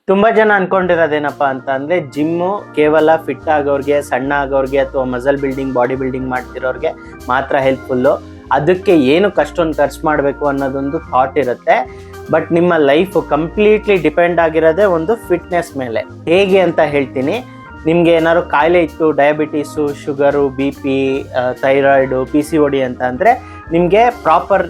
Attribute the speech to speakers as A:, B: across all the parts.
A: ತುಂಬಾ ಜನ ಅನ್ಕೊಂಡಿರೋದೇನಪ್ಪಾ ಅಂತ ಅಂದ್ರೆ ಜಿಮ್ಮು ಕೇವಲ ಫಿಟ್ ಆಗೋರ್ಗೆ, ಸಣ್ಣ ಆಗೋರ್ಗೆ ಅಥವಾ ಮಸಲ್ ಬಿಲ್ಡಿಂಗ್, ಬಾಡಿ ಬಿಲ್ಡಿಂಗ್ ಮಾಡ್ತಿರೋರ್ಗೆ ಮಾತ್ರ ಹೆಲ್ಪ್ಫುಲ್ಲು. ಅದಕ್ಕೆ ಏನು ಅಷ್ಟೊಂದು ಖರ್ಚು ಮಾಡಬೇಕು ಅನ್ನೋದೊಂದು ಥಾಟ್ ಇರುತ್ತೆ. ಬಟ್ ನಿಮ್ಮ ಲೈಫ್ ಕಂಪ್ಲೀಟ್ಲಿ ಡಿಪೆಂಡ್ ಆಗಿರೋದೇ ಒಂದು ಫಿಟ್ನೆಸ್ ಮೇಲೆ. ಹೇಗೆ ಅಂತ ಹೇಳ್ತೀನಿ. ನಿಮಗೆ ಏನಾದ್ರು ಕಾಯಿಲೆ ಇತ್ತು, diabetes, sugar, BP, thyroid, PCOD ಅಂತ ಅಂದರೆ ನಿಮಗೆ ಪ್ರಾಪರ್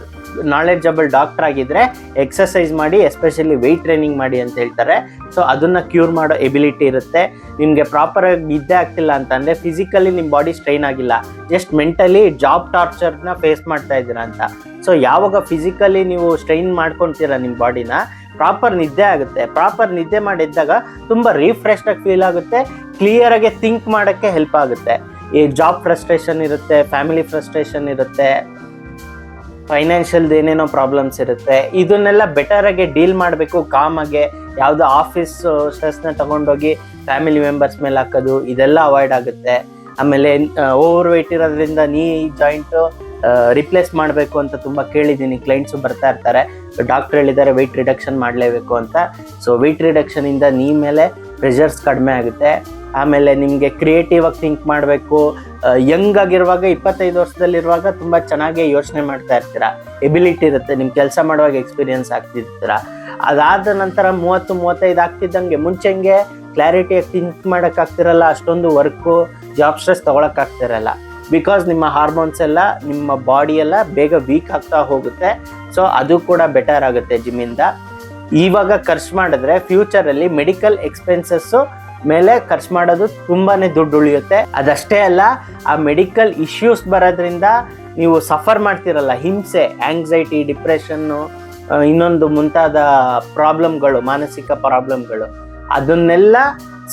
A: ನಾಲೆಡ್ಜಬಲ್ ಡಾಕ್ಟರ್ ಆಗಿದ್ರೆ ಎಕ್ಸಸೈಸ್ ಮಾಡಿ, ಎಸ್ಪೆಷಲಿ ವೆಯ್ಟ್ ಟ್ರೈನಿಂಗ್ ಮಾಡಿ ಅಂತ ಹೇಳ್ತಾರೆ. ಸೊ ಅದನ್ನು ಕ್ಯೂರ್ ಮಾಡೋ ಎಬಿಲಿಟಿ ಇರುತ್ತೆ. ನಿಮಗೆ ಪ್ರಾಪರಾಗಿ ನಿದ್ದೆ ಆಗ್ತಿಲ್ಲ ಅಂತಂದರೆ ಫಿಸಿಕಲಿ ನಿಮ್ಮ ಬಾಡಿ ಸ್ಟ್ರೈನ್ ಆಗಿಲ್ಲ, ಜಸ್ಟ್ ಮೆಂಟಲಿ ಜಾಬ್ ಟಾರ್ಚರ್ನ ಫೇಸ್ ಮಾಡ್ತಾ ಇದ್ದೀರಾ ಅಂತ. ಸೊ ಯಾವಾಗ ಫಿಸಿಕಲಿ ನೀವು ಸ್ಟ್ರೈನ್ ಮಾಡ್ಕೊತೀರ ನಿಮ್ಮ ಬಾಡಿನ, ಪ್ರಾಪರ್ ನಿದ್ದೆ ಆಗುತ್ತೆ. ಪ್ರಾಪರ್ ನಿದ್ದೆ ಮಾಡಿದ್ದಾಗ ತುಂಬ ರಿಫ್ರೆಶ್ಡಾಗಿ ಫೀಲ್ ಆಗುತ್ತೆ, ಕ್ಲಿಯರಾಗಿ ಥಿಂಕ್ ಮಾಡೋಕ್ಕೆ ಹೆಲ್ಪ್ ಆಗುತ್ತೆ. ಈ ಜಾಬ್ ಫ್ರಸ್ಟ್ರೇಷನ್ ಇರುತ್ತೆ, ಫ್ಯಾಮಿಲಿ ಫ್ರಸ್ಟ್ರೇಷನ್ ಇರುತ್ತೆ, ಫೈನಾನ್ಷಿಯಲ್ದು ಏನೇನೋ ಪ್ರಾಬ್ಲಮ್ಸ್ ಇರುತ್ತೆ. ಇದನ್ನೆಲ್ಲ ಬೆಟರಾಗಿ ಡೀಲ್ ಮಾಡಬೇಕು ಕಾಮಾಗೆ. ಯಾವುದೋ ಆಫೀಸ್ ಸ್ಟ್ರೆಸ್ನ ತೊಗೊಂಡೋಗಿ ಫ್ಯಾಮಿಲಿ ಮೆಂಬರ್ಸ್ ಮೇಲೆ ಹಾಕೋದು, ಇದೆಲ್ಲ ಅವಾಯ್ಡ್ ಆಗುತ್ತೆ. ಆಮೇಲೆ ಓವರ್ ವೆಯ್ಟ್ ಇರೋದ್ರಿಂದ ನೀ ಜಾಯಿಂಟು ರಿಪ್ಲೇಸ್ ಮಾಡಬೇಕು ಅಂತ ತುಂಬ ಕೇಳಿದ್ದೀನಿ, ಕ್ಲೈಂಟ್ಸು ಬರ್ತಾ ಇರ್ತಾರೆ. ಡಾಕ್ಟ್ರ್ ಹೇಳಿದ್ದಾರೆ ವೆಯ್ಟ್ ರಿಡಕ್ಷನ್ ಮಾಡಲೇಬೇಕು ಅಂತ. ಸೊ ವೆಯ್ಟ್ ರಿಡಕ್ಷನಿಂದ ನೀ ಮೇಲೆ ಪ್ರೆಷರ್ಸ್ ಕಡಿಮೆ ಆಗುತ್ತೆ. ಆಮೇಲೆ ನಿಮಗೆ ಕ್ರಿಯೇಟಿವ್ ಆಗಿ ಥಿಂಕ್ ಮಾಡಬೇಕು. ಯಂಗ್ ಆಗಿರುವಾಗ, 25 ವರ್ಷದಲ್ಲಿರುವಾಗ ತುಂಬ ಚೆನ್ನಾಗಿ ಯೋಚನೆ ಮಾಡ್ತಾ ಇರ್ತೀರ, ಎಬಿಲಿಟಿ ಇರುತ್ತೆ, ನಿಮ್ಮ ಕೆಲಸ ಮಾಡುವಾಗ ಎಕ್ಸ್ಪೀರಿಯನ್ಸ್ ಆಗ್ತಿರ್ತೀರ. ಅದಾದ ನಂತರ 30-35 ಆಗ್ತಿದ್ದಂಗೆ ಮುಂಚೆಂಗೆ ಕ್ಲಾರಿಟಿಯಾಗಿ ಥಿಂಕ್ ಮಾಡೋಕ್ಕಾಗ್ತಿರಲ್ಲ, ಅಷ್ಟೊಂದು ವರ್ಕು, ಜಾಬ್ ಸ್ಟ್ರೆಸ್ ತೊಗೊಳಕ್ಕಾಗ್ತಿರಲ್ಲ. ಬಿಕಾಸ್ ನಿಮ್ಮ ಹಾರ್ಮೋನ್ಸ್ ಎಲ್ಲ, ನಿಮ್ಮ ಬಾಡಿ ಎಲ್ಲ ಬೇಗ ವೀಕ್ ಆಗ್ತಾ ಹೋಗುತ್ತೆ. ಸೊ ಅದು ಕೂಡ ಬೆಟರ್ ಆಗುತ್ತೆ ಜಿಮ್ಮಿಂದ. ಇವಾಗ ಖರ್ಚು ಮಾಡಿದ್ರೆ ಫ್ಯೂಚರಲ್ಲಿ ಮೆಡಿಕಲ್ ಎಕ್ಸ್ಪೆನ್ಸಸ್ಸು ಮೇಲೆ ಖರ್ಚು ಮಾಡೋದು ತುಂಬಾ ದುಡ್ಡು ಉಳಿಯುತ್ತೆ. ಅದಷ್ಟೇ ಅಲ್ಲ, ಆ ಮೆಡಿಕಲ್ ಇಶ್ಯೂಸ್ ಬರೋದ್ರಿಂದ ನೀವು ಸಫರ್ ಮಾಡ್ತಿರಲ್ಲ, ಹಿಂಸೆ, ಆಂಗ್ಸೈಟಿ, ಡಿಪ್ರೆಷನ್ನು, ಇನ್ನೊಂದು ಮುಂತಾದ ಪ್ರಾಬ್ಲಮ್ಗಳು, ಮಾನಸಿಕ ಪ್ರಾಬ್ಲಮ್ಗಳು, ಅದನ್ನೆಲ್ಲ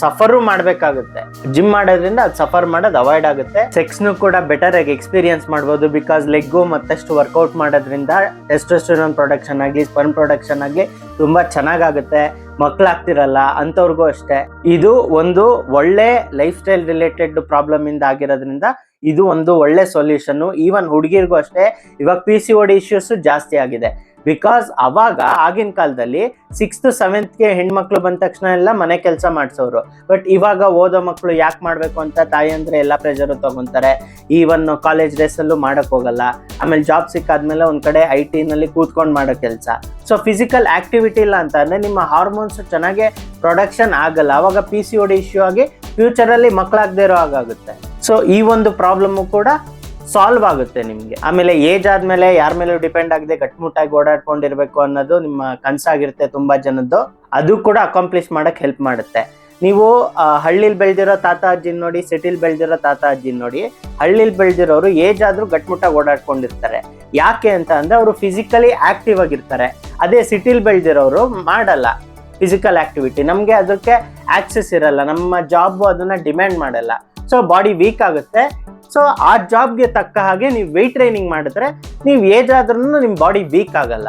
A: ಸಫರು ಮಾಡಬೇಕಾಗುತ್ತೆ. ಜಿಮ್ ಮಾಡೋದ್ರಿಂದ ಅದು ಸಫರ್ ಮಾಡೋದು ಅವಾಯ್ಡ್ ಆಗುತ್ತೆ. ಸೆಕ್ಸ್ನು ಕೂಡ ಬೆಟರ್ ಆಗಿ ಎಕ್ಸ್ಪೀರಿಯನ್ಸ್ ಮಾಡ್ಬೋದು. ಬಿಕಾಸ್ ಲೆಗ್ಗು ಮತ್ತಷ್ಟು ವರ್ಕೌಟ್ ಮಾಡೋದ್ರಿಂದ ಟೆಸ್ಟೋಸ್ಟೆರಾನ್ ಪ್ರೊಡಕ್ಷನ್ ಆಗಲಿ, ಸ್ಪರ್ಮ್ ಪ್ರೊಡಕ್ಷನ್ ಆಗಲಿ ತುಂಬ ಚೆನ್ನಾಗಾಗುತ್ತೆ. ಮಕ್ಕಳಾಗ್ತಿರಲ್ಲ ಅಂಥವ್ರಿಗೂ ಅಷ್ಟೇ. ಇದು ಒಂದು ಒಳ್ಳೆ ಲೈಫ್ ಸ್ಟೈಲ್ ರಿಲೇಟೆಡ್ ಪ್ರಾಬ್ಲಮ್ ಇಂದ ಆಗಿರೋದ್ರಿಂದ ಇದು ಒಂದು ಒಳ್ಳೆ ಸೊಲ್ಯೂಷನ್ನು. ಈವನ್ ಹುಡುಗಿರ್ಗೂ ಅಷ್ಟೇ. ಇವಾಗ PCOD ಇಶ್ಯೂಸ್ ಜಾಸ್ತಿ ಆಗಿದೆ. ಬಿಕಾಸ್ ಅವಾಗ ಆಗಿನ ಕಾಲದಲ್ಲಿ 6th 7th ಹೆಣ್ಮಕ್ಳು ಬಂದ ತಕ್ಷಣ ಎಲ್ಲ ಮನೆ ಕೆಲಸ ಮಾಡಿಸೋರು. ಬಟ್ ಇವಾಗ ಓದೋ ಮಕ್ಕಳು ಯಾಕೆ ಮಾಡಬೇಕು ಅಂತ ತಾಯಿ ಅಂದರೆ ಎಲ್ಲ ಪ್ರೆಷರು ತೊಗೊತಾರೆ. ಈವನ್ ಕಾಲೇಜ್ ಡೇಸಲ್ಲೂ ಮಾಡೋಕ್ಕೆ ಹೋಗಲ್ಲ. ಆಮೇಲೆ ಜಾಬ್ ಸಿಕ್ಕಾದ್ಮೇಲೆ ಒಂದು ಕಡೆ IT-ನಲ್ಲಿ ಕೂತ್ಕೊಂಡು ಮಾಡೋ ಕೆಲಸ. ಸೊ ಫಿಸಿಕಲ್ ಆಕ್ಟಿವಿಟಿ ಇಲ್ಲ ಅಂತ ಅಂದರೆ ನಿಮ್ಮ ಹಾರ್ಮೋನ್ಸ್ ಚೆನ್ನಾಗಿ ಪ್ರೊಡಕ್ಷನ್ ಆಗಲ್ಲ. ಅವಾಗ PCOD ಇಶ್ಯೂ ಆಗಿ ಫ್ಯೂಚರಲ್ಲಿ ಮಕ್ಕಳಾಗದೇ ಇರೋ ಹಾಗಾಗುತ್ತೆ. ಸೊ ಈ ಒಂದು ಪ್ರಾಬ್ಲಮ್ಮು ಕೂಡ ಸಾಲ್ವ್ ಆಗುತ್ತೆ ನಿಮಗೆ. ಆಮೇಲೆ ಏಜ್ ಆದಮೇಲೆ ಯಾರ ಮೇಲೂ ಡಿಪೆಂಡ್ ಆಗದೆ ಗಟ್ಟಿಮುಟ್ಟಾಗಿ ಓಡಾಡ್ಕೊಂಡಿರ್ಬೇಕು ಅನ್ನೋದು ನಿಮ್ಮ ಕನಸಾಗಿರುತ್ತೆ ತುಂಬ ಜನದ್ದು. ಅದು ಕೂಡ ಅಕಾಂಪ್ಲಿಷ್ ಮಾಡೋಕ್ಕೆ ಹೆಲ್ಪ್ ಮಾಡುತ್ತೆ. ನೀವು ಹಳ್ಳಿಲಿ ಬೆಳೆದಿರೋ ತಾತ ಅಜ್ಜಿನ ನೋಡಿ, ಸಿಟಿಲಿ ಬೆಳೆದಿರೋ ತಾತ ಅಜ್ಜಿನ ನೋಡಿ. ಹಳ್ಳಿಲಿ ಬೆಳೆದಿರೋರು ಏಜ್ ಆದರೂ ಗಟ್ಟಿಮುಟ್ಟಾಗಿ ಓಡಾಡ್ಕೊಂಡಿರ್ತಾರೆ. ಯಾಕೆ ಅಂತ ಅಂದರೆ ಅವರು ಫಿಸಿಕಲಿ ಆ್ಯಕ್ಟಿವ್ ಆಗಿರ್ತಾರೆ. ಅದೇ ಸಿಟಿಲಿ ಬೆಳೆದಿರೋರು ಮಾಡಲ್ಲ ಫಿಸಿಕಲ್ ಆ್ಯಕ್ಟಿವಿಟಿ. ನಮಗೆ ಅದಕ್ಕೆ ಆಕ್ಸೆಸ್ ಇರಲ್ಲ, ನಮ್ಮ ಜಾಬು ಅದನ್ನು ಡಿಮ್ಯಾಂಡ್ ಮಾಡಲ್ಲ. ಸೊ ಬಾಡಿ ವೀಕ್ ಆಗುತ್ತೆ. ಸೊ ಆ ಜಾಬ್ಗೆ ತಕ್ಕ ಹಾಗೆ ನೀವು ವೆಯ್ಟ್ ಟ್ರೈನಿಂಗ್ ಮಾಡಿದ್ರೆ ನೀವು ಏಜ್ ಆದ್ರೂ ನಿಮ್ಮ ಬಾಡಿ ವೀಕ್ ಆಗಲ್ಲ.